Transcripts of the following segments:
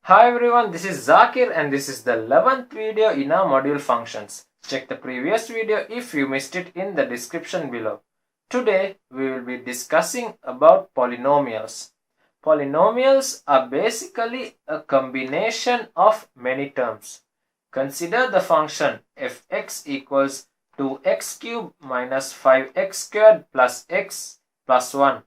Hi everyone, this is Zakir and this is the 11th video in our module functions. Check the previous video if you missed it in the description below. Today we will be discussing about polynomials. Polynomials are basically a combination of many terms. Consider the function fx equals 2x cubed minus 5x squared plus x plus 1.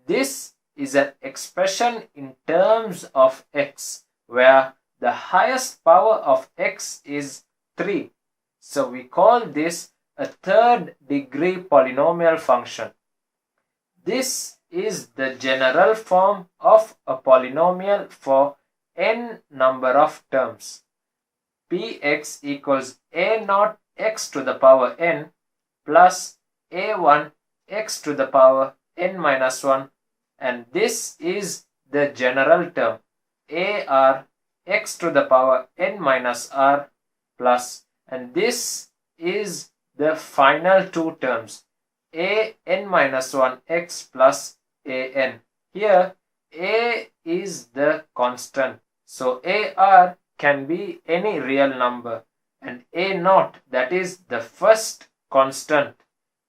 This is an expression in terms of x, where the highest power of x is 3. So we call this a third degree polynomial function. This is the general form of a polynomial for n number of terms. Px equals a naught x to the power n plus a1 x to the power n minus 1, and this is the general term ar x to the power n minus r plus, and this is the final two terms a n minus 1 x plus a n. Here a is the constant, so ar can be any real number, and a naught, that is the first constant,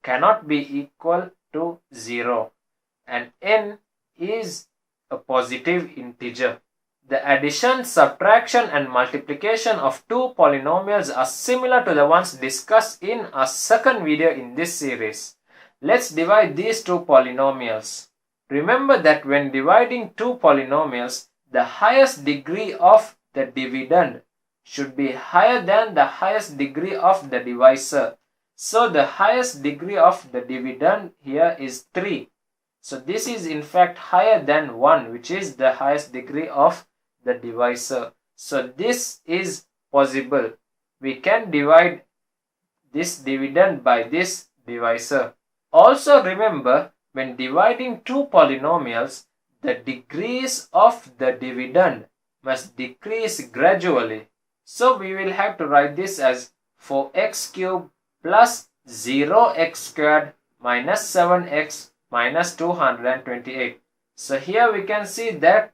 cannot be equal to 0, and n is a positive integer. The addition, subtraction and multiplication of two polynomials are similar to the ones discussed in our second video in this series. Let's divide these two polynomials. Remember that when dividing two polynomials, the highest degree of the dividend should be higher than the highest degree of the divisor. So the highest degree of the dividend here is 3. So this is in fact higher than 1, which is the highest degree of the divisor. So this is possible. We can divide this dividend by this divisor. Also remember, when dividing two polynomials, the degrees of the dividend must decrease gradually. So we will have to write this as 4x cubed plus 0x squared minus 7x minus 228. So here we can see that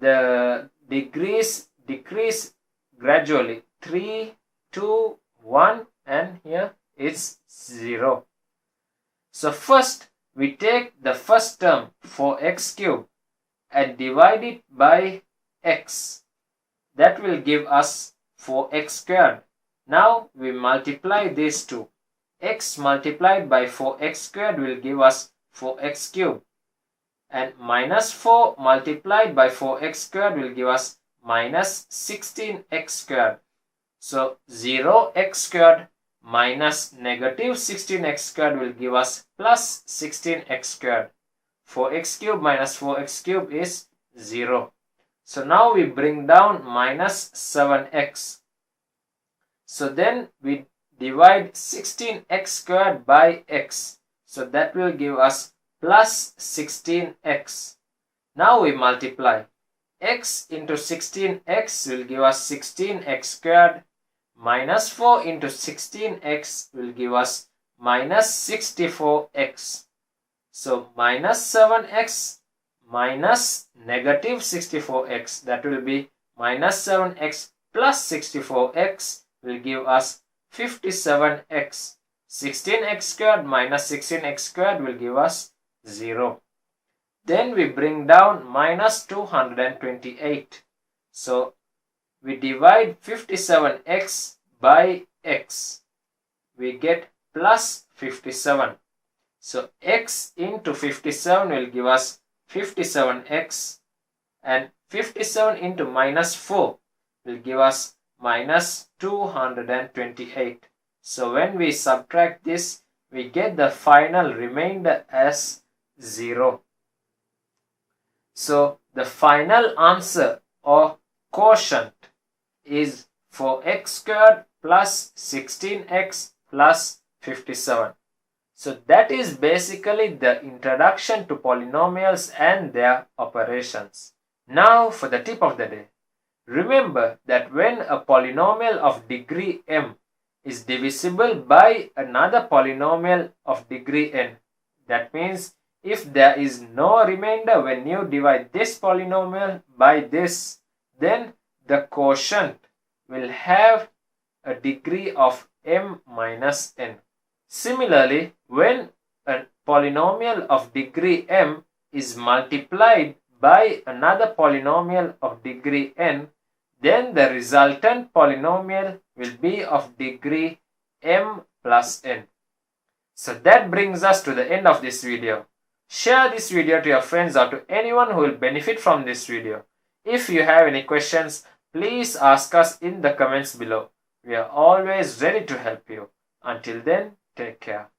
the degrees decrease gradually. 3, 2, 1, and here it's 0. So first we take the first term 4x cubed and divide it by x. That will give us 4x squared. Now we multiply these two. X multiplied by 4x squared will give us 4x cubed, and minus 4 multiplied by 4x squared will give us minus 16x squared. So 0x squared minus negative 16x squared will give us plus 16x squared. 4x cubed minus 4x cubed is 0. So now we bring down minus 7x. So then we divide 16x squared by x. So that will give us plus 16x. Now we multiply. X into 16x will give us 16x squared. Minus 4 into 16x will give us minus 64x. So minus 7x minus negative 64x, that will be minus 7x plus 64x will give us 57x. 16x squared minus 16x squared will give us 0. Then we bring down minus 228. So we divide 57x by x. We get plus 57. So x into 57 will give us 57x, and 57 into minus 4 will give us minus 228. So when we subtract this, we get the final remainder as 0. So the final answer or quotient is 4x squared plus 16x plus 57. So that is basically the introduction to polynomials and their operations. Now for the tip of the day. Remember that when a polynomial of degree m is divisible by another polynomial of degree n, that means if there is no remainder when you divide this polynomial by this, then the quotient will have a degree of m minus n. Similarly, when a polynomial of degree m is multiplied by another polynomial of degree n, then the resultant polynomial will be of degree m plus n. So that brings us to the end of this video. Share this video to your friends or to anyone who will benefit from this video. If you have any questions, please ask us in the comments below. We are always ready to help you. Until then, take care.